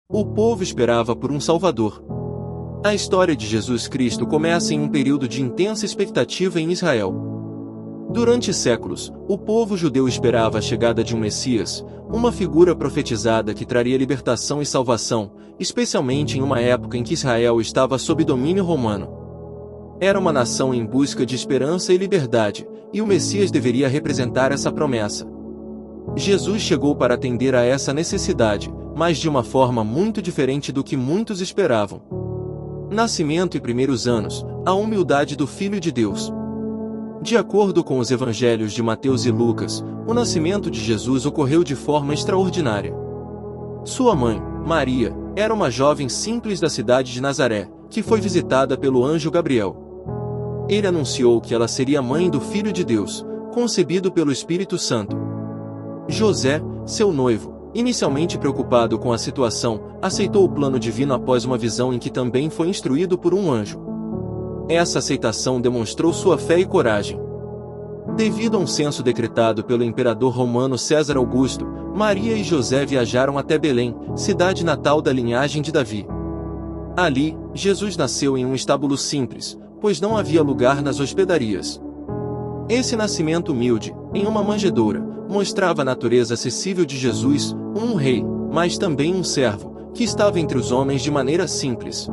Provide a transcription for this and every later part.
O povo esperava por um Salvador. A história de Jesus Cristo começa em um período de intensa expectativa em Israel. Durante séculos, o povo judeu esperava a chegada de um Messias, uma figura profetizada que traria libertação e salvação, especialmente em uma época em que Israel estava sob domínio romano. Era uma nação em busca de esperança e liberdade, e o Messias deveria representar essa promessa. Jesus chegou para atender a essa necessidade, mas de uma forma muito diferente do que muitos esperavam. Nascimento e primeiros anos, a humildade do Filho de Deus. De acordo com os evangelhos de Mateus e Lucas, o nascimento de Jesus ocorreu de forma extraordinária. Sua mãe, Maria, era uma jovem simples da cidade de Nazaré, que foi visitada pelo anjo Gabriel. Ele anunciou que ela seria mãe do Filho de Deus, concebido pelo Espírito Santo. José, seu noivo, inicialmente preocupado com a situação, aceitou o plano divino após uma visão em que também foi instruído por um anjo. Essa aceitação demonstrou sua fé e coragem. Devido a um censo decretado pelo imperador romano César Augusto, Maria e José viajaram até Belém, cidade natal da linhagem de Davi. Ali, Jesus nasceu em um estábulo simples, pois não havia lugar nas hospedarias. Esse nascimento humilde, em uma manjedoura, mostrava a natureza acessível de Jesus, um rei, mas também um servo, que estava entre os homens de maneira simples.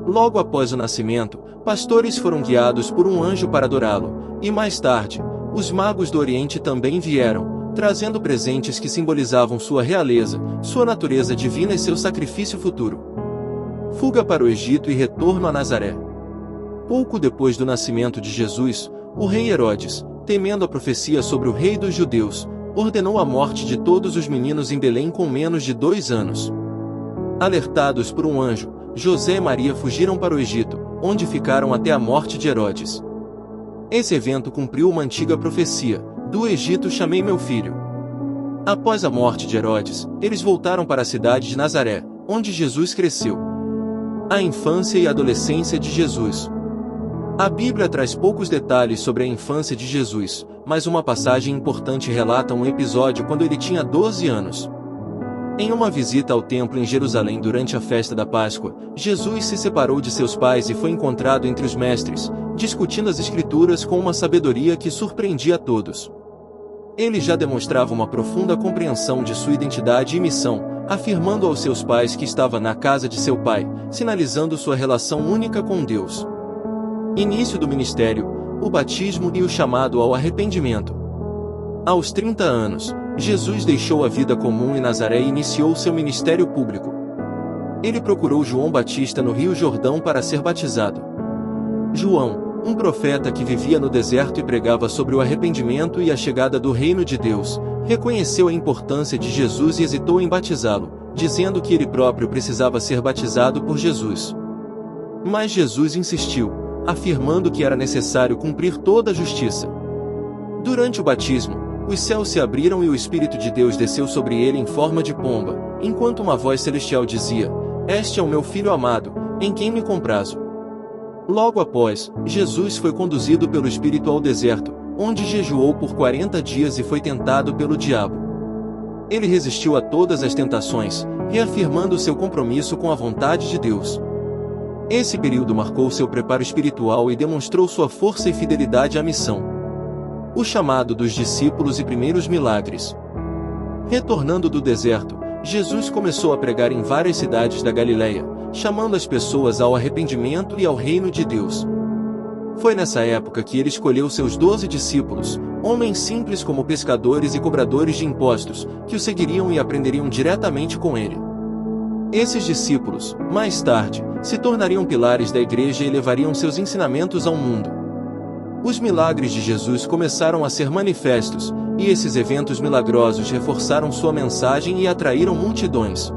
Logo após o nascimento, pastores foram guiados por um anjo para adorá-lo, e mais tarde, os magos do Oriente também vieram, trazendo presentes que simbolizavam sua realeza, sua natureza divina e seu sacrifício futuro. Fuga para o Egito e retorno a Nazaré. Pouco depois do nascimento de Jesus, o rei Herodes, temendo a profecia sobre o rei dos judeus, ordenou a morte de todos os meninos em Belém com menos de 2 anos. Alertados por um anjo, José e Maria fugiram para o Egito, onde ficaram até a morte de Herodes. Esse evento cumpriu uma antiga profecia: do Egito chamei meu filho. Após a morte de Herodes, eles voltaram para a cidade de Nazaré, onde Jesus cresceu. A infância e a adolescência de Jesus. A Bíblia traz poucos detalhes sobre a infância de Jesus, mas uma passagem importante relata um episódio quando ele tinha 12 anos. Em uma visita ao templo em Jerusalém durante a festa da Páscoa, Jesus se separou de seus pais e foi encontrado entre os mestres, discutindo as Escrituras com uma sabedoria que surpreendia a todos. Ele já demonstrava uma profunda compreensão de sua identidade e missão, afirmando aos seus pais que estava na casa de seu pai, sinalizando sua relação única com Deus. Início do ministério, o batismo e o chamado ao arrependimento. Aos 30 anos, Jesus deixou a vida comum em Nazaré e iniciou seu ministério público. Ele procurou João Batista no Rio Jordão para ser batizado. João, um profeta que vivia no deserto e pregava sobre o arrependimento e a chegada do reino de Deus, reconheceu a importância de Jesus e hesitou em batizá-lo, dizendo que ele próprio precisava ser batizado por Jesus. Mas Jesus insistiu, afirmando que era necessário cumprir toda a justiça. Durante o batismo, os céus se abriram e o Espírito de Deus desceu sobre ele em forma de pomba, enquanto uma voz celestial dizia: "Este é o meu Filho amado, em quem me comprazo." Logo após, Jesus foi conduzido pelo Espírito ao deserto, onde jejuou por 40 dias e foi tentado pelo diabo. Ele resistiu a todas as tentações, reafirmando seu compromisso com a vontade de Deus. Esse período marcou seu preparo espiritual e demonstrou sua força e fidelidade à missão. O chamado dos discípulos e primeiros milagres. Retornando do deserto, Jesus começou a pregar em várias cidades da Galileia, chamando as pessoas ao arrependimento e ao reino de Deus. Foi nessa época que ele escolheu seus 12 discípulos, homens simples como pescadores e cobradores de impostos, que o seguiriam e aprenderiam diretamente com ele. Esses discípulos, mais tarde, se tornariam pilares da igreja e levariam seus ensinamentos ao mundo. Os milagres de Jesus começaram a ser manifestos, e esses eventos milagrosos reforçaram sua mensagem e atraíram multidões.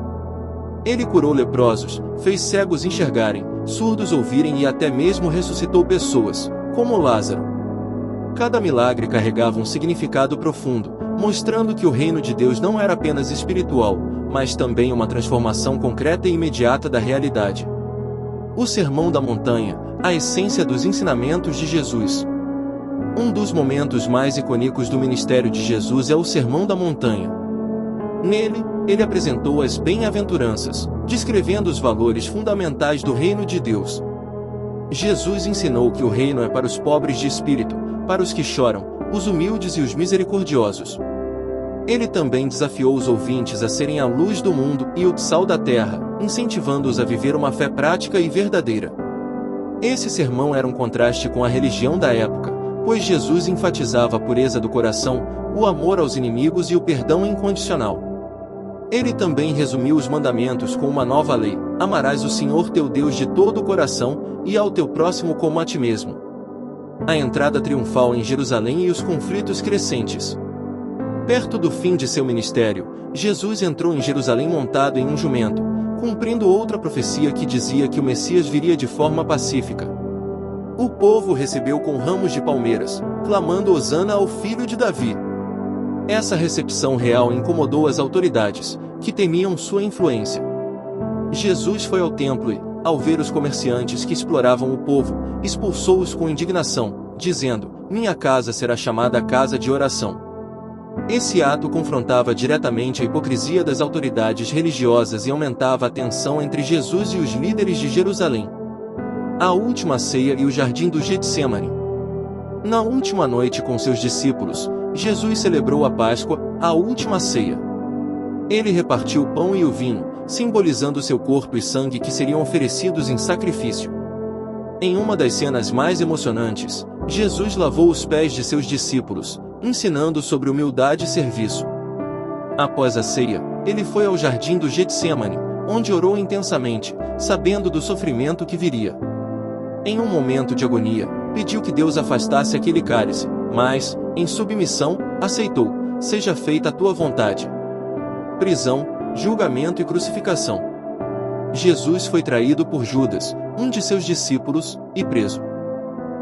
Ele curou leprosos, fez cegos enxergarem, surdos ouvirem e até mesmo ressuscitou pessoas, como Lázaro. Cada milagre carregava um significado profundo, mostrando que o reino de Deus não era apenas espiritual, mas também uma transformação concreta e imediata da realidade. O Sermão da Montanha, a essência dos ensinamentos de Jesus. Um dos momentos mais icônicos do ministério de Jesus é o Sermão da Montanha. Nele, ele apresentou as bem-aventuranças, descrevendo os valores fundamentais do reino de Deus. Jesus ensinou que o reino é para os pobres de espírito, para os que choram, os humildes e os misericordiosos. Ele também desafiou os ouvintes a serem a luz do mundo e o sal da terra, incentivando-os a viver uma fé prática e verdadeira. Esse sermão era um contraste com a religião da época, pois Jesus enfatizava a pureza do coração, o amor aos inimigos e o perdão incondicional. Ele também resumiu os mandamentos com uma nova lei: amarás o Senhor teu Deus de todo o coração, e ao teu próximo como a ti mesmo. A entrada triunfal em Jerusalém e os conflitos crescentes. Perto do fim de seu ministério, Jesus entrou em Jerusalém montado em um jumento, cumprindo outra profecia que dizia que o Messias viria de forma pacífica. O povo recebeu com ramos de palmeiras, clamando Hosana ao filho de Davi. Essa recepção real incomodou as autoridades, que temiam sua influência. Jesus foi ao templo e, ao ver os comerciantes que exploravam o povo, expulsou-os com indignação, dizendo: minha casa será chamada casa de oração. Esse ato confrontava diretamente a hipocrisia das autoridades religiosas e aumentava a tensão entre Jesus e os líderes de Jerusalém. A última ceia e o jardim do Getsemane. Na última noite com seus discípulos, Jesus celebrou a Páscoa, a última ceia. Ele repartiu o pão e o vinho, simbolizando seu corpo e sangue que seriam oferecidos em sacrifício. Em uma das cenas mais emocionantes, Jesus lavou os pés de seus discípulos, ensinando sobre humildade e serviço. Após a ceia, ele foi ao jardim do Getsemane, onde orou intensamente, sabendo do sofrimento que viria. Em um momento de agonia, pediu que Deus afastasse aquele cálice, mas, em submissão, aceitou: seja feita a tua vontade. Prisão, julgamento e crucificação. Jesus foi traído por Judas, um de seus discípulos, e preso.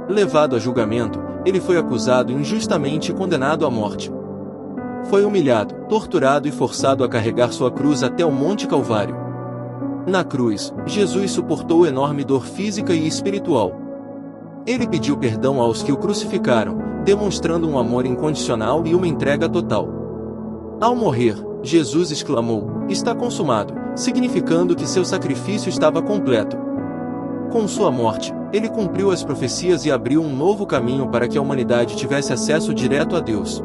Levado a julgamento, ele foi acusado injustamente e condenado à morte. Foi humilhado, torturado e forçado a carregar sua cruz até o Monte Calvário. Na cruz, Jesus suportou enorme dor física e espiritual. Ele pediu perdão aos que o crucificaram, demonstrando um amor incondicional e uma entrega total. Ao morrer, Jesus exclamou: está consumado, significando que seu sacrifício estava completo. Com sua morte, ele cumpriu as profecias e abriu um novo caminho para que a humanidade tivesse acesso direto a Deus.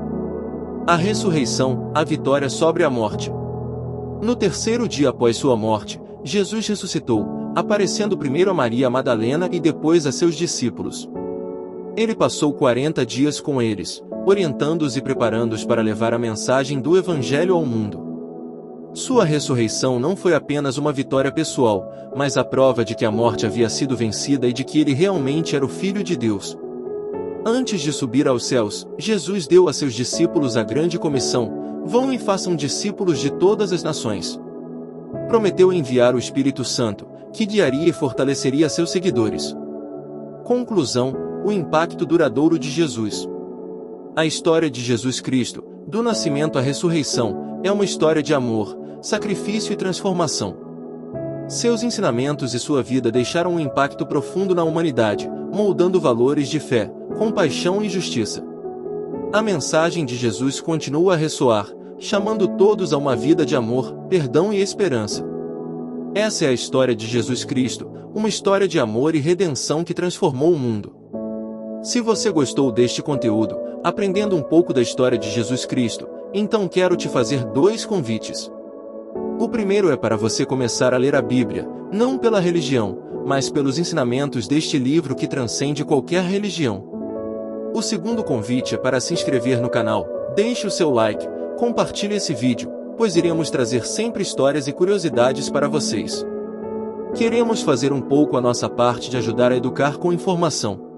A ressurreição, a vitória sobre a morte. No terceiro dia após sua morte, Jesus ressuscitou, aparecendo primeiro a Maria Madalena e depois a seus discípulos. Ele passou 40 dias com eles, orientando-os e preparando-os para levar a mensagem do Evangelho ao mundo. Sua ressurreição não foi apenas uma vitória pessoal, mas a prova de que a morte havia sido vencida e de que ele realmente era o Filho de Deus. Antes de subir aos céus, Jesus deu a seus discípulos a grande comissão: vão e façam discípulos de todas as nações. Prometeu enviar o Espírito Santo, que guiaria e fortaleceria seus seguidores. Conclusão: o impacto duradouro de Jesus. A história de Jesus Cristo, do nascimento à ressurreição, é uma história de amor, sacrifício e transformação. Seus ensinamentos e sua vida deixaram um impacto profundo na humanidade, moldando valores de fé, compaixão e justiça. A mensagem de Jesus continua a ressoar, chamando todos a uma vida de amor, perdão e esperança. Essa é a história de Jesus Cristo, uma história de amor e redenção que transformou o mundo. Se você gostou deste conteúdo, aprendendo um pouco da história de Jesus Cristo, então quero te fazer 2 convites. O primeiro é para você começar a ler a Bíblia, não pela religião, mas pelos ensinamentos deste livro que transcende qualquer religião. O segundo convite é para se inscrever no canal, deixe o seu like, compartilhe esse vídeo, pois iremos trazer sempre histórias e curiosidades para vocês. Queremos fazer um pouco a nossa parte de ajudar a educar com informação.